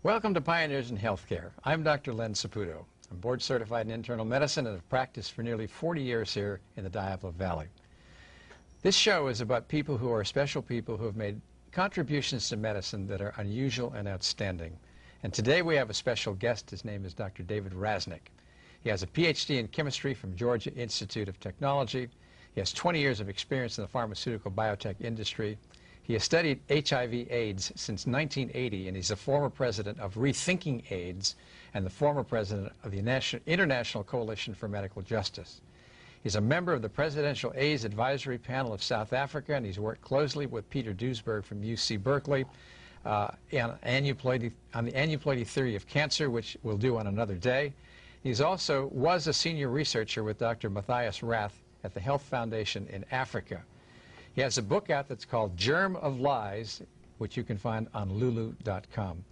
Welcome to Pioneers in Healthcare. I'm Dr. Len Saputo. I'm board certified in internal medicine and have practiced for nearly 40 years here in the Diablo Valley. This show is about people who are special people who have made contributions to medicine that are unusual and outstanding. And today we have a special guest. His name is Dr. David Rasnick. He has a PhD in chemistry from Georgia Institute of Technology. He has 20 years of experience in the pharmaceutical biotech industry. He has studied HIV/AIDS since 1980, and he's the former president of Rethinking AIDS and the former president of the International Coalition for Medical Justice. He's a member of the Presidential AIDS Advisory Panel of South Africa, and he's worked closely with Peter Duesberg from UC Berkeley on the aneuploidy theory of cancer, which we'll do on another day. He's also was a senior researcher with Dr. Matthias Rath at the Health Foundation in Africa. He has a book out that's called Germ of Lies, which you can find on lulu.com.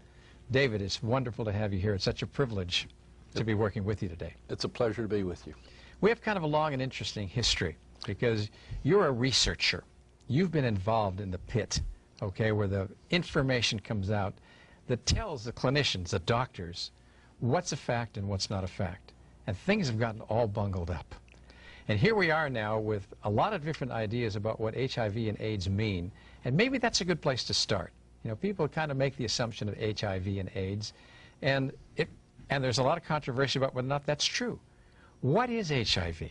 David, it's wonderful to have you here. It's such a privilege to be working with you today. It's a pleasure to be with you. We have kind of a long and interesting history because you're a researcher. You've been involved in the pit, okay, where the information comes out that tells the clinicians, the doctors, what's a fact and what's not a fact. And things have gotten all bungled up. And here we are now with a lot of different ideas about what HIV and AIDS mean, and maybe that's a good place to start. You know, people kind of make the assumption of HIV and AIDS, and there's a lot of controversy about whether or not that's true. What is HIV?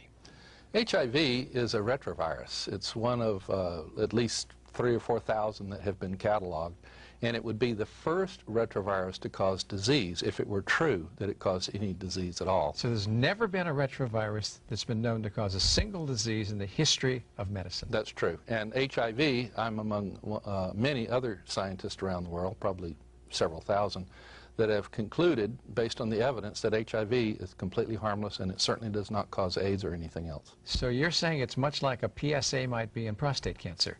HIV is a retrovirus. It's one of at least 3,000 or 4,000 that have been cataloged, and it would be the first retrovirus to cause disease if it were true that it caused any disease at all. So there's never been a retrovirus that's been known to cause a single disease in the history of medicine. That's true. And HIV, I'm among many other scientists around the world, probably several thousand, that have concluded, based on the evidence, that HIV is completely harmless and it certainly does not cause AIDS or anything else. So you're saying it's much like a PSA might be in prostate cancer,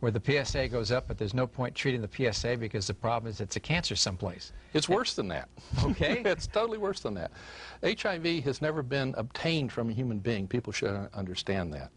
where the PSA goes up, but there's no point treating the PSA because the problem is it's a cancer someplace. It's worse than that. Okay. It's totally worse than that. HIV has never been obtained from a human being. People should understand that.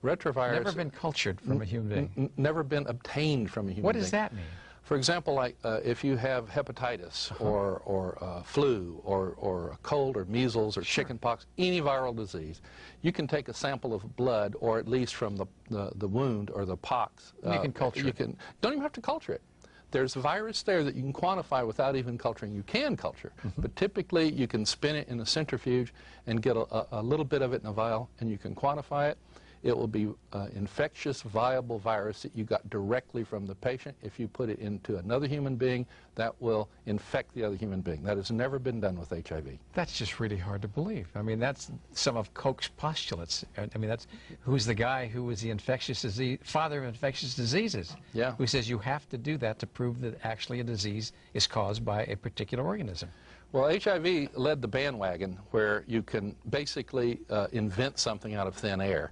Retrovirus... Never been cultured from a human being. Never been obtained from a human being. What does that mean? For example, like if you have hepatitis or flu or a cold or measles or chickenpox, any viral disease, you can take a sample of blood, or at least from the wound or the pox. You can culture it. Don't even have to culture it. There's a virus there that you can quantify without even culturing. You can culture, but typically you can spin it in a centrifuge and get a little bit of it in a vial, and you can quantify it. It will be infectious, viable virus that you got directly from the patient. If you put it into another human being, that will infect the other human being. That has never been done with HIV. That's just really hard to believe. I mean, that's some of Koch's postulates. I mean, that's who's the guy who was the infectious disease, father of infectious diseases. Yeah. Who says you have to do that to prove that actually a disease is caused by a particular organism. Well, HIV led the bandwagon where you can basically invent something out of thin air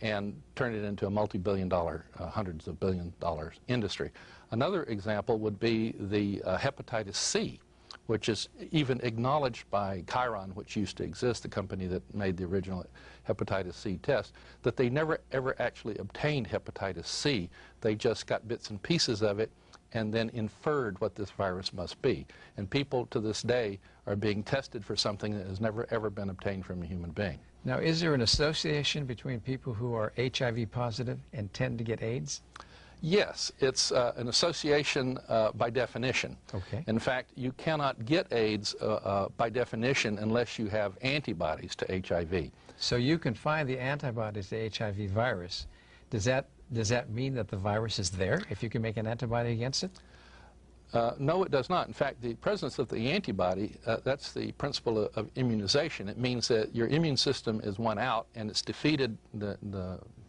and turn it into a multi-billion-dollar, hundreds of billion-dollar industry. Another example would be the hepatitis C, which is even acknowledged by Chiron, which used to exist, the company that made the original hepatitis C test, that they never ever actually obtained hepatitis C. They just got bits and pieces of it and then inferred what this virus must be. And people to this day are being tested for something that has never ever been obtained from a human being. Now, is there an association between people who are HIV positive and tend to get AIDS? Yes, it's an association by definition. Okay. In fact, you cannot get AIDS by definition unless you have antibodies to HIV. So you can find the antibodies to the HIV virus. Does that mean that the virus is there if you can make an antibody against it? No, it does not. In fact, the presence of the antibody, that's the principle of immunization. It means that your immune system is won out and it's defeated the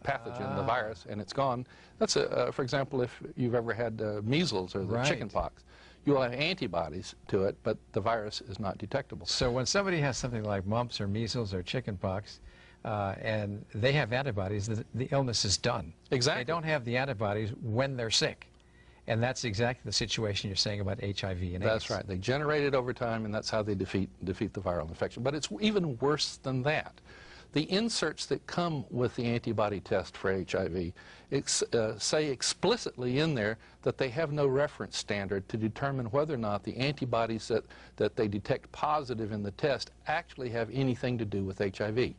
pathogen, the virus, and it's gone. That's, for example, if you've ever had measles or the chickenpox. You will have antibodies to it, but the virus is not detectable. So when somebody has something like mumps or measles or chickenpox, and they have antibodies, the illness is done. Exactly. They don't have the antibodies when they're sick. And that's exactly the situation you're saying about HIV and AIDS. That's right. They generate it over time, and that's how they defeat the viral infection. But it's even worse than that. The inserts that come with the antibody test for HIV say explicitly in there that they have no reference standard to determine whether or not the antibodies that they detect positive in the test actually have anything to do with HIV.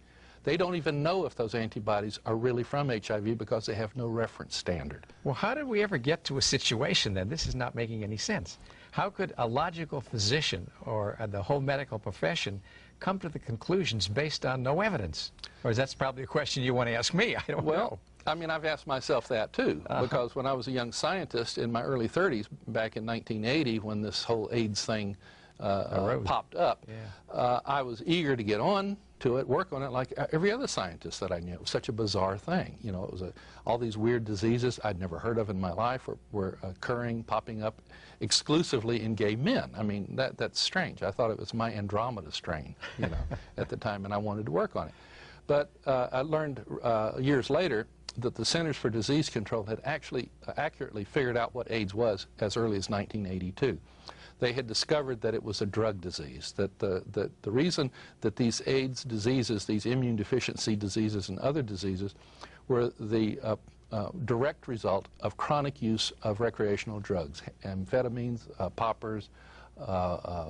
They don't even know if those antibodies are really from HIV because they have no reference standard. Well, how did we ever get to a situation then? This is not making any sense. How could a logical physician or the whole medical profession come to the conclusions based on no evidence? Or is that probably a question you want to ask me? I don't know. Well, I mean, I've asked myself that too, because when I was a young scientist in my early 30s, back in 1980, when this whole AIDS thing popped up, I was eager to get on to it, work on it like every other scientist that I knew. It was such a bizarre thing. You know, it was all these weird diseases I'd never heard of in my life were occurring, popping up exclusively in gay men. I mean, that's strange. I thought it was my Andromeda strain, you know, at the time, and I wanted to work on it. But I learned years later that the Centers for Disease Control had actually accurately figured out what AIDS was as early as 1982. They had discovered that it was a drug disease, that the reason that these AIDS diseases, these immune deficiency diseases and other diseases, were the direct result of chronic use of recreational drugs, amphetamines, poppers,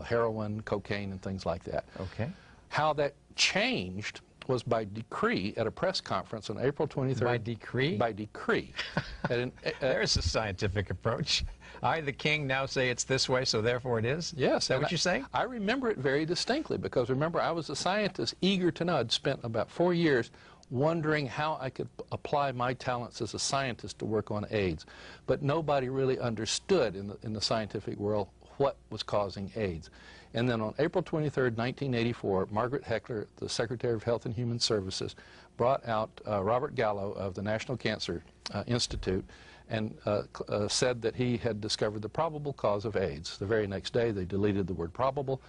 heroin, cocaine, and things like that. Okay. How that changed was by decree at a press conference on April 23rd. By decree? By decree. There's a scientific approach. I, the king, now say it's this way, so therefore it is? Yes. Is that what you're saying? I remember it very distinctly because, remember, I was a scientist eager to know. I'd spent about 4 years wondering how I could apply my talents as a scientist to work on AIDS. But nobody really understood in the scientific world what was causing AIDS. And then on April 23rd, 1984, Margaret Heckler, the Secretary of Health and Human Services, brought out Robert Gallo of the National Cancer Institute and said that he had discovered the probable cause of AIDS. The very next day, they deleted the word probable.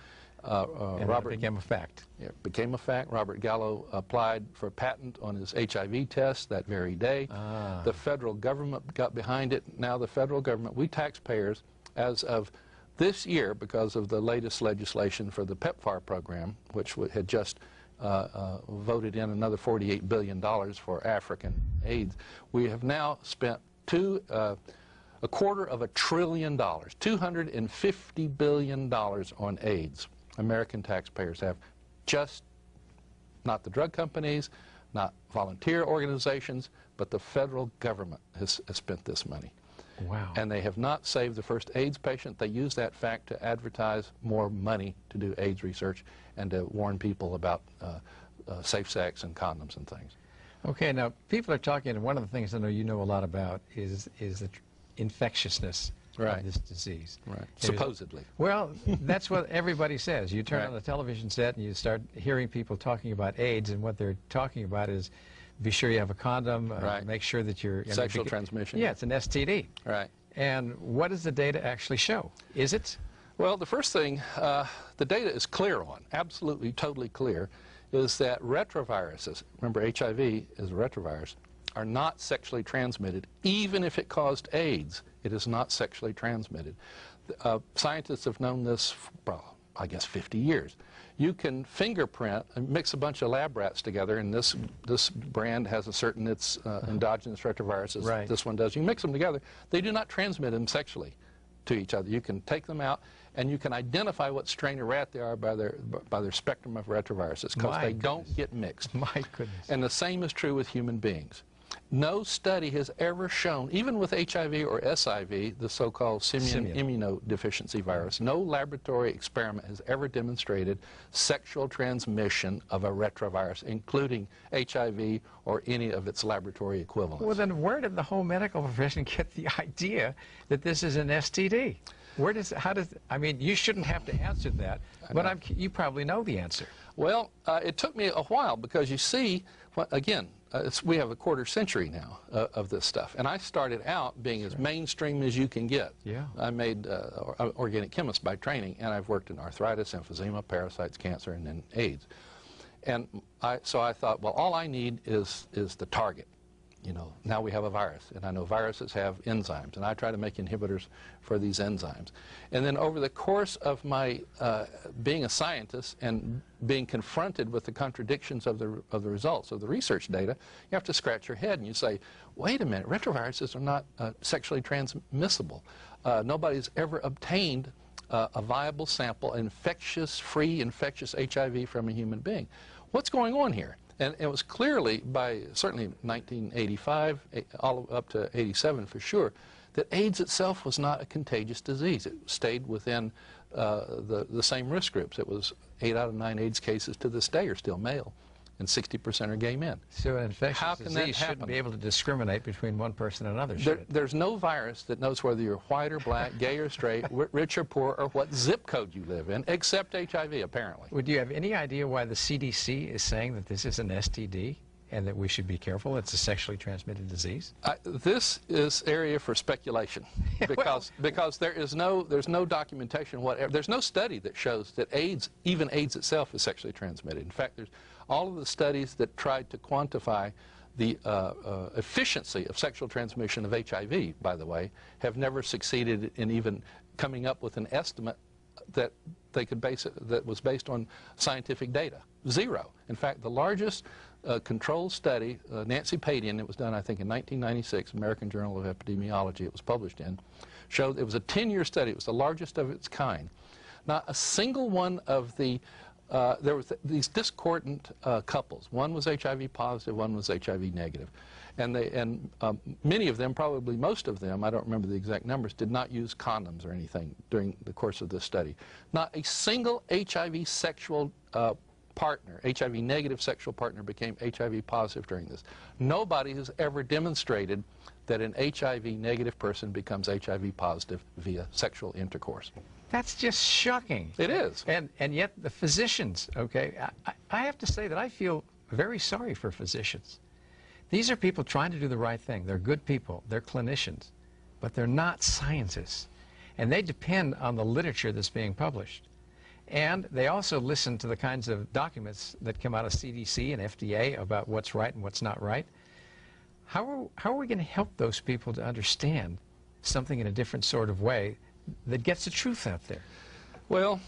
And Robert became a fact. It became a fact. Robert Gallo applied for a patent on his HIV test that very day. The federal government got behind it. Now the federal government, we taxpayers, as of this year, because of the latest legislation for the PEPFAR program, which had just voted in another $48 billion for African AIDS, we have now spent $250 billion, $250 billion on AIDS. American taxpayers have, just not the drug companies, not volunteer organizations, but the federal government has spent this money. Wow. And they have not saved the first AIDS patient. They use that fact to advertise more money to do AIDS research and to warn people about safe sex and condoms and things. Okay, now people are talking, and one of the things I know you know a lot about is the infectiousness of this disease. Right. Supposedly. Well, that's what everybody says. You turn on the television set and you start hearing people talking about AIDS, and what they're talking about is be sure you have a condom, make sure that you're... Sexual transmission. Yeah, it's an STD. Right. And what does the data actually show? Is it? Well, the first thing the data is clear on, absolutely, totally clear, is that retroviruses, remember HIV is a retrovirus, are not sexually transmitted. Even if it caused AIDS, it is not sexually transmitted. Scientists have known this for, well, I guess 50 years. You can fingerprint and mix a bunch of lab rats together, and this brand has a certain endogenous retroviruses. This one does. You mix them together. They do not transmit them sexually to each other. You can take them out, and you can identify what strain of rat they are by their spectrum of retroviruses, because they don't get mixed. My goodness. And the same is true with human beings. No study has ever shown, even with HIV or SIV, the so-called simian immunodeficiency virus, no laboratory experiment has ever demonstrated sexual transmission of a retrovirus, including HIV or any of its laboratory equivalents. Well, then where did the whole medical profession get the idea that this is an STD? I mean, you shouldn't have to answer that, but you probably know the answer. Well, it took me a while, because you see, again, we have a quarter century now of this stuff. And I started out being as mainstream as you can get. Yeah. I made organic chemist by training, and I've worked in arthritis, emphysema, parasites, cancer, and then AIDS. And so I thought, well, all I need is the target. you know, now we have a virus, and I know viruses have enzymes, and I try to make inhibitors for these enzymes. And then over the course of my being a scientist and being confronted with the contradictions of the results of the research data, you have to scratch your head and you say, wait a minute, retroviruses are not sexually transmissible. Nobody's ever obtained a viable sample, free infectious HIV from a human being. What's going on here? And it was clearly by certainly 1985, all up to 87 for sure, that AIDS itself was not a contagious disease. It stayed within the same risk groups. It was 8 out of 9 AIDS cases to this day are still male, and 60% are gay men. So an infectious disease shouldn't be able to discriminate between one person and another, should it? There's no virus that knows whether you're white or black, gay or straight, rich or poor, or what zip code you live in, except HIV, apparently. Would you have any idea why the CDC is saying that this is an STD and that we should be careful? It's a sexually transmitted disease? This is area for speculation because there's no documentation whatever. There's no study that shows that AIDS, even AIDS itself, is sexually transmitted. In fact, there's all of the studies that tried to quantify the efficiency of sexual transmission of HIV, by the way, have never succeeded in even coming up with an estimate that they could base it, that was based on scientific data. Zero. In fact, the largest controlled study, Nancy Padian, it was done, I think, in 1996, American Journal of Epidemiology, it was published in, showed it was a 10-year study. It was the largest of its kind. Not a single one of the there was these discordant couples. One was HIV positive, one was HIV negative. And many of them, probably most of them, I don't remember the exact numbers, did not use condoms or anything during the course of this study. Not a single HIV sexual partner, HIV negative sexual partner, became HIV positive during this. Nobody has ever demonstrated that an HIV negative person becomes HIV positive via sexual intercourse. That's just shocking. It is. And yet the physicians, okay, I have to say that I feel very sorry for physicians. These are people trying to do the right thing. They're good people. They're clinicians. But they're not scientists. And they depend on the literature that's being published. And they also listen to the kinds of documents that come out of CDC and FDA about what's right and what's not right. How are we going to help those people to understand something in a different sort of way that gets the truth out there? Well,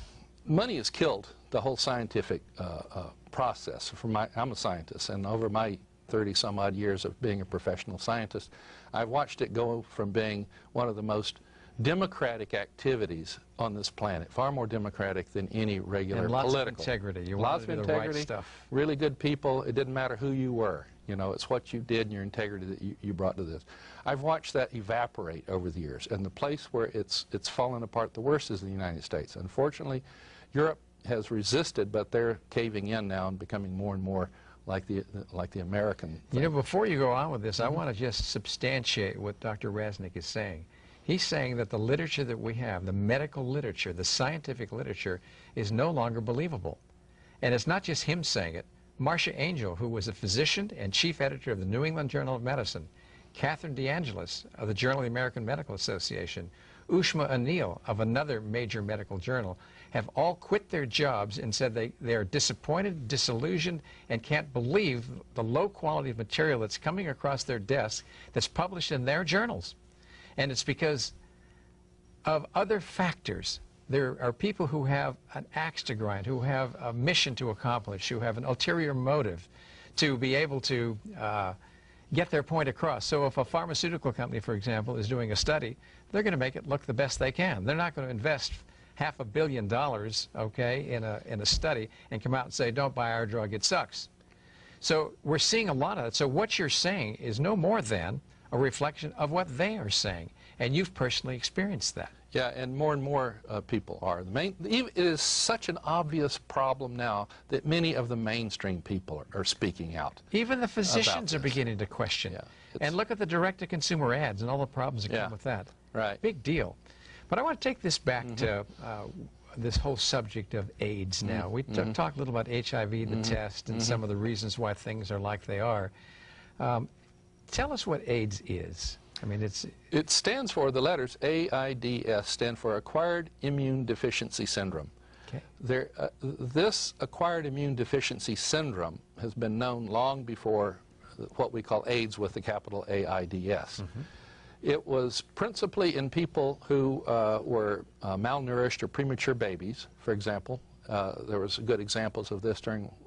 money has killed the whole scientific process. I'm a scientist, and over my 30-some-odd years of being a professional scientist, I've watched it go from being one of the most democratic activities on this planet, far more democratic than any regular and lots political. Of integrity. You lots wanted of to do integrity, the right stuff. Really good people. It didn't matter who you were. You know, it's what you did and your integrity that you brought to this. I've watched that evaporate over the years, and the place where it's fallen apart the worst is the United States. Unfortunately, Europe has resisted, but they're caving in now and becoming more and more like the American thing. You know, before you go on with this, I want to just substantiate what Dr. Raznick is saying. He's saying that the literature that we have, the medical literature, the scientific literature, is no longer believable. And it's not just him saying it. Marcia Angel, who was a physician and chief editor of the New England Journal of Medicine, Catherine DeAngelis of the Journal of the American Medical Association, Ushma Anil of another major medical journal, have all quit their jobs and said they are disappointed, disillusioned, and can't believe the low quality of material that's coming across their desk that's published in their journals. And it's because of other factors. There are people who have an axe to grind, who have a mission to accomplish, who have an ulterior motive to be able to get their point across. So if a pharmaceutical company, for example, is doing a study, they're going to make it look the best they can. They're not going to invest $500 million, okay, in a study and come out and say, don't buy our drug, it sucks. So we're seeing a lot of that. So what you're saying is no more than a reflection of what they are saying, and you've personally experienced that. Yeah, and more people are. It is such an obvious problem now that many of the mainstream people are speaking out. Even the physicians are beginning to question. Yeah, and look at the direct-to-consumer ads and all the problems that come with that. Right. Big deal. But I want to take this back to this whole subject of AIDS now. We talked a little about HIV, the test, and some of the reasons why things are like they are. Tell us what AIDS is. I mean, it stands for, the letters AIDS stand for Acquired Immune Deficiency Syndrome. Okay. This acquired immune deficiency syndrome has been known long before what we call AIDS with the capital AIDS. It was principally in people who were malnourished or premature babies, for example. There was good examples of this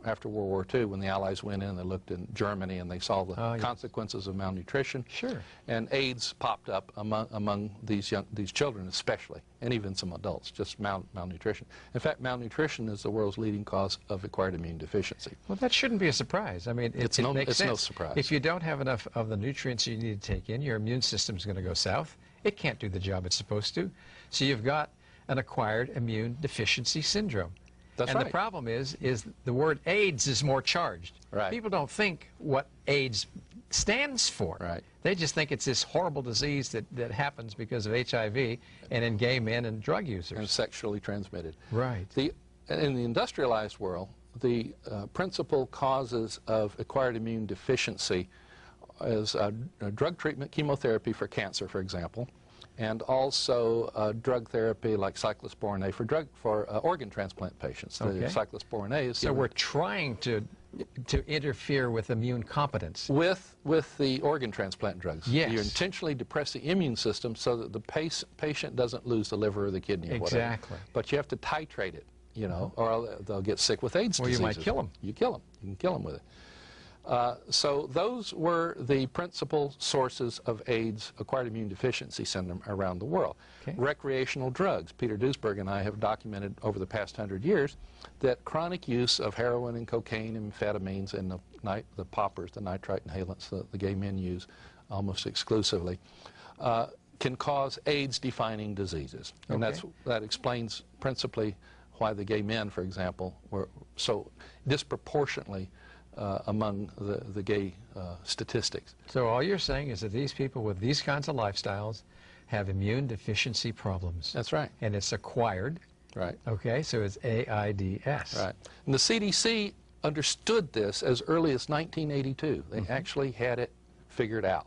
after World War II when the Allies went in. They looked in Germany and they saw the consequences of malnutrition. Sure. And AIDS popped up among these children especially, and even some adults, just malnutrition. In fact, malnutrition is the world's leading cause of acquired immune deficiency. Well, that shouldn't be a surprise. I mean, it makes sense. No surprise. If you don't have enough of the nutrients you need to take in, your immune system's going to go south. It can't do the job it's supposed to. So you've got an acquired immune deficiency syndrome. That's and right. the problem is the word AIDS is more charged. Right. People don't think what AIDS stands for. Right. They just think it's this horrible disease that happens because of HIV and in gay men and drug users. And sexually transmitted. Right. In the industrialized world, the principal causes of acquired immune deficiency is drug treatment, chemotherapy for cancer, for example, and also drug therapy like cyclosporin A for organ transplant patients. Okay. The cyclosporin A is so we're trying to interfere with immune competence. With the organ transplant drugs. Yes. You intentionally depress the immune system so that the patient doesn't lose the liver or the kidney or whatever. Exactly. But you have to titrate it, you know, or they'll get sick with AIDS diseases. Well, you might kill them. You kill them. You can kill them with it. So those were the principal sources of AIDS, acquired immune deficiency syndrome, around the world. Okay. Recreational drugs. Peter Duesberg and I have documented over the past 100 years that chronic use of heroin and cocaine and amphetamines and the poppers, the nitrite inhalants the gay men use almost exclusively, can cause AIDS-defining diseases. And that explains principally why the gay men, for example, were so disproportionately among the gay statistics. So all you're saying is that these people with these kinds of lifestyles have immune deficiency problems. That's right. And it's acquired. Right. Okay, so it's AIDS. Right. And the CDC understood this as early as 1982. They actually had it figured out.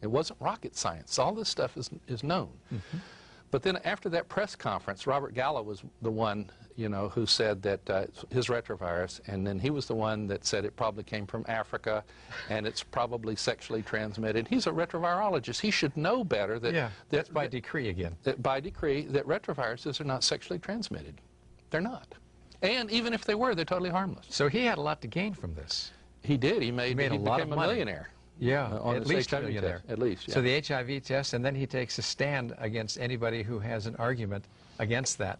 It wasn't rocket science. All this stuff is known. But then after that press conference, Robert Gallo was the one, you know, who said that his retrovirus, and then he was the one that said it probably came from Africa, and it's probably sexually transmitted. He's a retrovirologist. He should know better that... that's by decree again. That by decree, that retroviruses are not sexually transmitted. They're not. And even if they were, they're totally harmless. So he had a lot to gain from this. He did. He became a millionaire. Yeah, at least a HIV millionaire. Test. At least, yeah. So the HIV test, and then he takes a stand against anybody who has an argument against that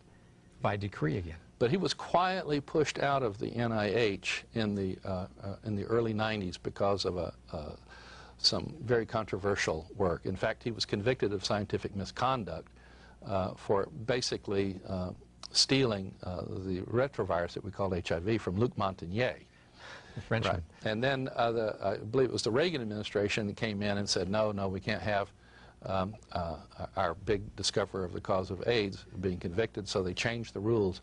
by decree again. But he was quietly pushed out of the NIH in the early 90s because of some very controversial work. In fact, he was convicted of scientific misconduct for basically stealing the retrovirus that we called HIV from Luc Montagnier. The Frenchman. Right. And then I believe it was the Reagan administration that came in and said, no, we can't have our big discoverer of the cause of AIDS being convicted, so they changed the rules,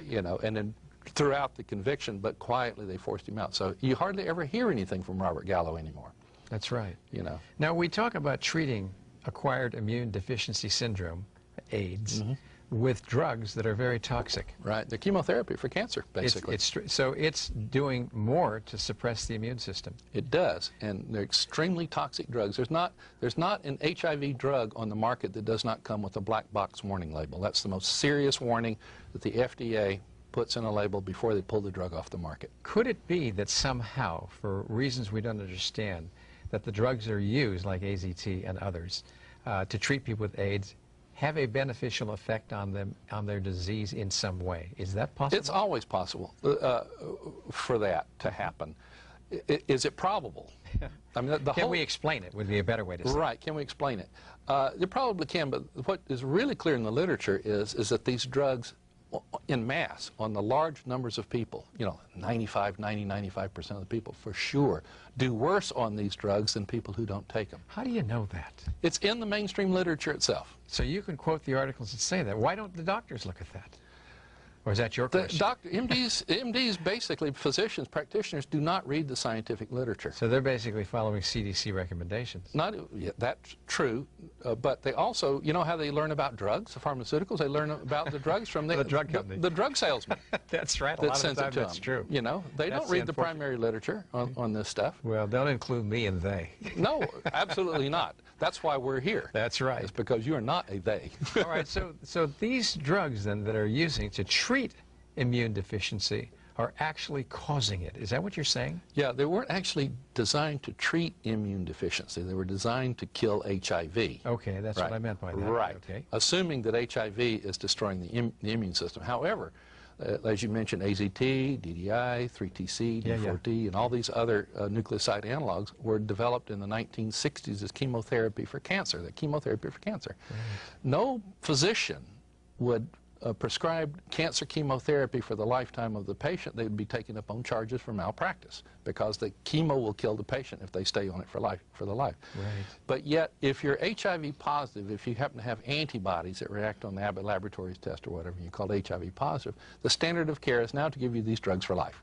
you know, and then throughout the conviction, but quietly they forced him out. So you hardly ever hear anything from Robert Gallo anymore. That's right. You know. Now we talk about treating acquired immune deficiency syndrome, AIDS, with drugs that are very toxic. Right. They're chemotherapy for cancer, basically. So it's doing more to suppress the immune system. It does, and they're extremely toxic drugs. There's not an HIV drug on the market that does not come with a black box warning label. That's the most serious warning that the FDA puts in a label before they pull the drug off the market. Could it be that somehow, for reasons we don't understand, that the drugs that are used, like AZT and others, to treat people with AIDS, have a beneficial effect on them, on their disease in some way? Is that possible? It's always possible for that to happen. Is it probable? I mean, can we explain it would be a better way to say it. Right, can we explain it? They probably can, but what is really clear in the literature is that these drugs, in mass, on the large numbers of people, you know, 95% of the people for sure, do worse on these drugs than people who don't take them. How do you know that? It's in the mainstream literature itself. So you can quote the articles that say that. Why don't the doctors look at that? Or is that your The question? MDs, basically physicians, practitioners, do not read the scientific literature. So they're basically following CDC recommendations. Yeah, that's true, but they also, you know how they learn about drugs, the pharmaceuticals? They learn about the drugs from The drug company. the drug salesman. That's right. A that lot of sends times it to that's them. true. You know, they That's don't read the primary literature on this stuff. Well, don't include me in they. No, absolutely not. That's why we're here. That's right. It's because you are not a they. All right, so these drugs then that are using to treat immune deficiency are actually causing it. Is that what you're saying? Yeah, they weren't actually designed to treat immune deficiency. They were designed to kill HIV. Okay, that's Right. what I meant by that. Right. Okay. Assuming that HIV is destroying the immune system. However, as you mentioned, AZT, DDI, 3TC, D4T, and all these other nucleoside analogs were developed in the 1960s as chemotherapy for cancer, No physician would prescribe cancer chemotherapy for the lifetime of the patient. They would be taken up on charges for malpractice because the chemo will kill the patient if they stay on it for the life. Right. But yet, if you're HIV positive, if you happen to have antibodies that react on the Abbott Laboratories test or whatever you call HIV positive, the standard of care is now to give you these drugs for life.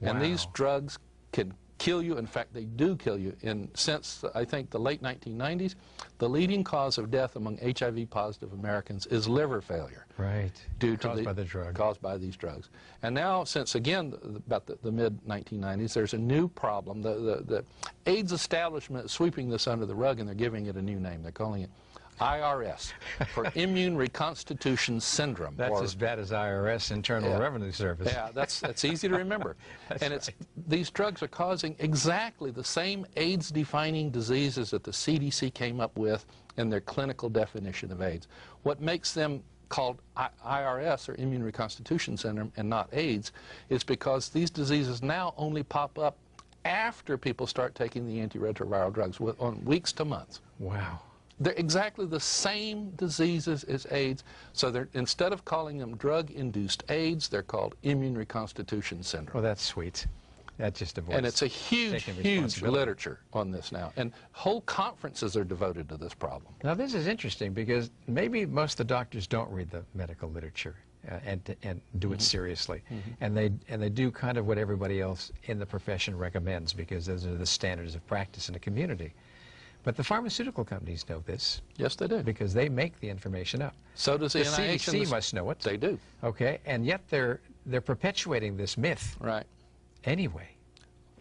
Wow. And these drugs can kill you. In fact, they do kill you. And since, I think, the late 1990s, the leading cause of death among HIV-positive Americans is liver failure. Right. Caused by the drug. Caused by these drugs. And now, since, again, about the mid-1990s, there's a new problem. The AIDS establishment is sweeping this under the rug, and they're giving it a new name. They're calling it IRS, for Immune Reconstitution Syndrome. That's as bad as IRS, Internal Revenue Service. Yeah, that's easy to remember. And these drugs are causing exactly the same AIDS-defining diseases that the CDC came up with in their clinical definition of AIDS. What makes them called IRS, or Immune Reconstitution Syndrome, and not AIDS, is because these diseases now only pop up after people start taking the antiretroviral drugs, on weeks to months. Wow. They're exactly the same diseases as AIDS, so instead of calling them drug-induced AIDS, they're called immune reconstitution syndrome. Well, that's sweet. That just avoids. And it's a huge literature on this now, and whole conferences are devoted to this problem. Now, this is interesting because maybe most of the doctors don't read the medical literature and do it seriously, and they do kind of what everybody else in the profession recommends because those are the standards of practice in the community. But the pharmaceutical companies know this. Yes, they do. Because they make the information up. So does the NIH. CDC must know it. They do. Okay, and yet they're perpetuating this myth. Right. Anyway.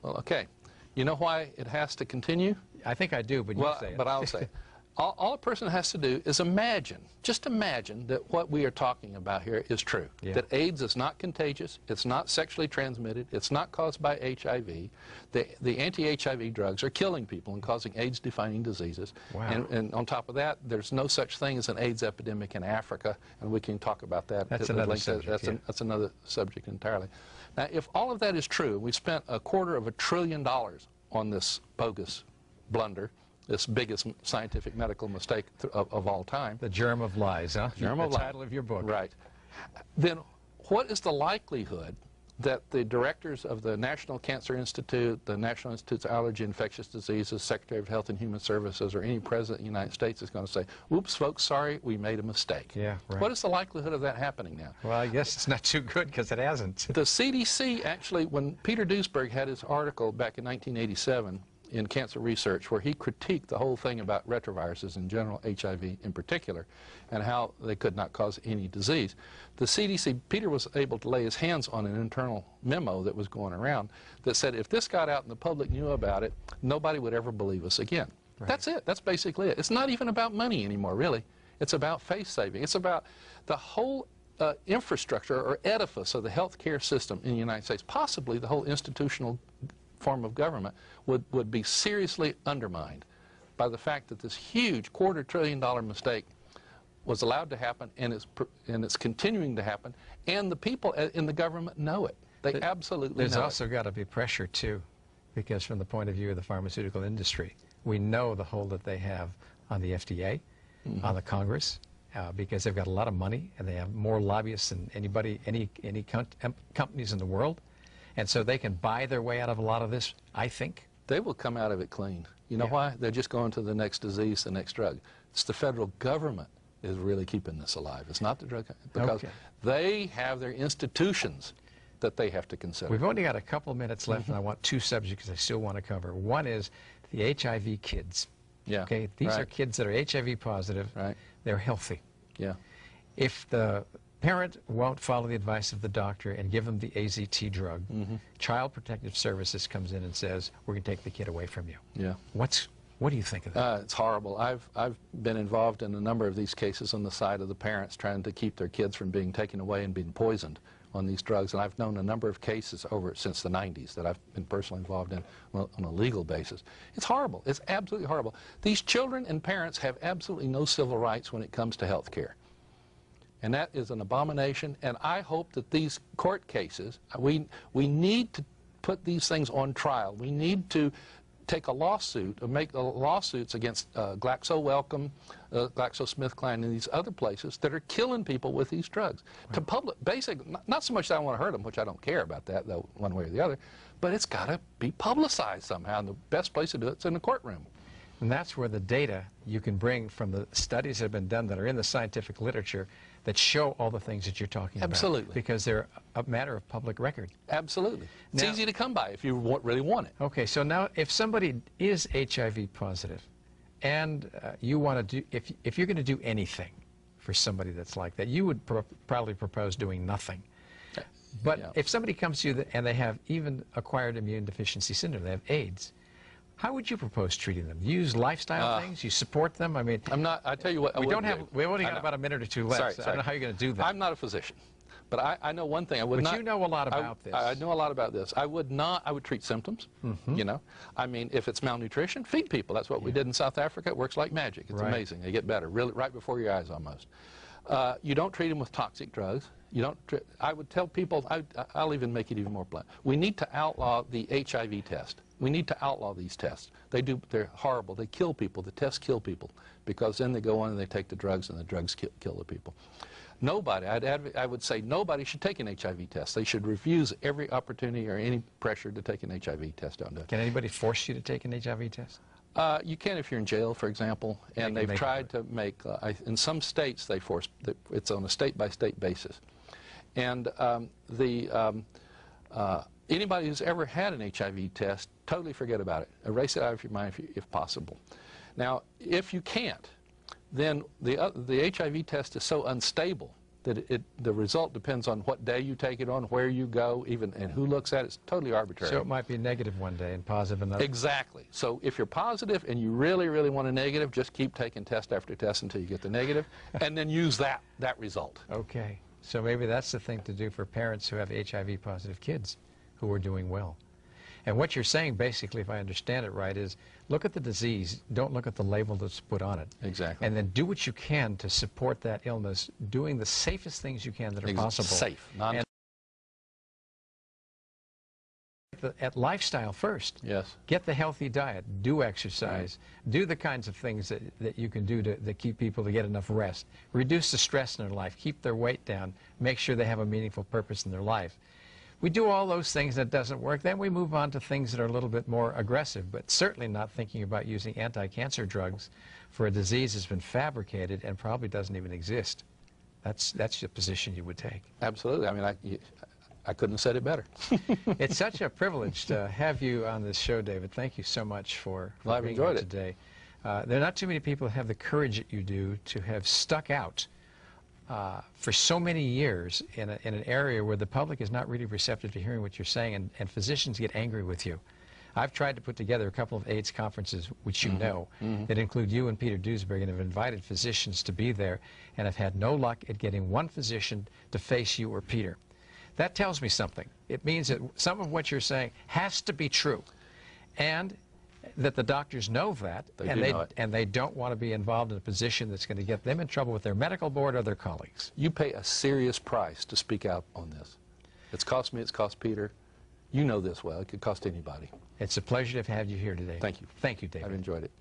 Well, okay. You know why it has to continue? I think I do, but you say it. But I'll say it. All a person has to do is imagine, just imagine that what we are talking about here is true. Yeah. That AIDS is not contagious, it's not sexually transmitted, it's not caused by HIV. The anti-HIV drugs are killing people and causing AIDS-defining diseases. Wow. And on top of that, there's no such thing as an AIDS epidemic in Africa, and we can talk about that. That's another subject. That's another subject entirely. Now, if all of that is true, we spent $250 billion on this bogus blunder, this biggest scientific medical mistake of all time. The germ of lies, huh? Germ of lies. lies. The title of your book. Right. Then what is the likelihood that the directors of the National Cancer Institute, the National Institute of Allergy and Infectious Diseases, Secretary of Health and Human Services, or any president of the United States is going to say, "Whoops, folks, sorry, we made a mistake"? Yeah, right. What is the likelihood of that happening now? Well, I guess it's not too good because it hasn't. The CDC actually, when Peter Duesberg had his article back in 1987, in Cancer Research, where he critiqued the whole thing about retroviruses in general, HIV in particular, and how they could not cause any disease. The CDC, Peter was able to lay his hands on an internal memo that was going around that said if this got out and the public knew about it, nobody would ever believe us again. Right. That's it. That's basically it. It's not even about money anymore, really. It's about face saving. It's about the whole infrastructure or edifice of the healthcare system in the United States, possibly the whole institutional form of government would be seriously undermined by the fact that this huge $250 billion mistake was allowed to happen, and it's continuing to happen, and the people in the government know it. They absolutely know it. There's also got to be pressure, too, because from the point of view of the pharmaceutical industry, we know the hold that they have on the FDA, on the Congress, because they've got a lot of money, and they have more lobbyists than any companies in the world. And so they can buy their way out of a lot of this, I think. They will come out of it clean. You know why? They're just going to the next disease, the next drug. It's the federal government is really keeping this alive. It's not the drug, because Okay. they have their institutions that they have to consider. We've only got a couple of minutes left, and I want two subjects I still want to cover. One is the HIV kids. Yeah. Okay, these right. are kids that are HIV positive. Right. They're healthy. Yeah. If the parent won't follow the advice of the doctor and give them the AZT drug, Child Protective Services comes in and says, we're going to take the kid away from you. Yeah. What do you think of that? It's horrible. I've been involved in a number of these cases on the side of the parents trying to keep their kids from being taken away and being poisoned on these drugs. And I've known a number of cases since the 90s that I've been personally involved in on a legal basis. It's horrible. It's absolutely horrible. These children and parents have absolutely no civil rights when it comes to health care. And that is an abomination. And I hope that these court cases, we need to put these things on trial. We need to take a lawsuit, or make lawsuits against GlaxoSmithKline, GlaxoSmithKline, and these other places that are killing people with these drugs. Right. To not so much that I want to hurt them, which I don't care about that, though, one way or the other, but it's got to be publicized somehow, and the best place to do it is in the courtroom. And that's where the data you can bring from the studies that have been done that are in the scientific literature that show all the things that you're talking about. Absolutely. Because they're a matter of public record. Absolutely. It's now, easy to come by if you really want it. Okay, so now if somebody is HIV positive and you want to do, if you're going to do anything for somebody that's like that, you would probably propose doing nothing. But yeah. if somebody comes to you and they have even acquired immune deficiency syndrome, they have AIDS, how would you propose treating them? You use lifestyle things? You support them? I mean, I tell you what, we've only got about a minute or two left. Sorry. So I don't know how you're going to do that. I'm not a physician, but I know one thing. But you know a lot about this. I know a lot about this. I would treat symptoms, you know. I mean, if it's malnutrition, feed people. That's what we did in South Africa. It works like magic. It's amazing. They get better, really, right before your eyes almost. You don't treat them with toxic drugs. You don't. I would tell people, I'll even make it even more blunt. We need to outlaw the HIV test. We need to outlaw these tests. They're horrible. They kill people. The tests kill people because then they go on and they take the drugs and the drugs kill the people. Nobody, I would say nobody should take an HIV test. They should refuse every opportunity or any pressure to take an HIV test. Don't do it. Can anybody force you to take an HIV test? You can if you're in jail, for example, and they've tried to make, in some states they force, it's on a state-by-state basis. And anybody who's ever had an HIV test, totally forget about it. Erase it out of your mind if possible. Now, if you can't, then the HIV test is so unstable that the result depends on what day you take it on, where you go, and who looks at it. It's totally arbitrary. So it might be negative one day and positive another. Exactly. So if you're positive and you really, really want a negative, just keep taking test after test until you get the negative, and then use that result. Okay. So maybe that's the thing to do for parents who have HIV positive kids who are doing well. And what you're saying, basically, if I understand it right, is look at the disease, don't look at the label that's put on it. Exactly. And then do what you can to support that illness, doing the safest things you can that are possible. Safe. At lifestyle first. Yes. Get the healthy diet, do exercise, do the kinds of things that you can do to keep people to get enough rest, reduce the stress in their life, keep their weight down, make sure they have a meaningful purpose in their life. We do all those things that doesn't work, then we move on to things that are a little bit more aggressive, but certainly not thinking about using anti-cancer drugs for a disease that's been fabricated and probably doesn't even exist. That's the position you would take. Absolutely. I mean, I couldn't have said it better. It's such a privilege to have you on this show, David. Thank you so much for being here today. There are not too many people who have the courage that you do to have stuck out for so many years in an area where the public is not really receptive to hearing what you're saying, and physicians get angry with you. I've tried to put together a couple of AIDS conferences, which you know, that include you and Peter Duesberg, and have invited physicians to be there, and I've had no luck at getting one physician to face you or Peter. That tells me something. It means that some of what you're saying has to be true, and that the doctors know that, and they don't want to be involved in a position that's going to get them in trouble with their medical board or their colleagues. You pay a serious price to speak out on this. It's cost me, it's cost Peter. You know this well. It could cost anybody. It's a pleasure to have you here today. Thank you. Thank you, David. I've enjoyed it.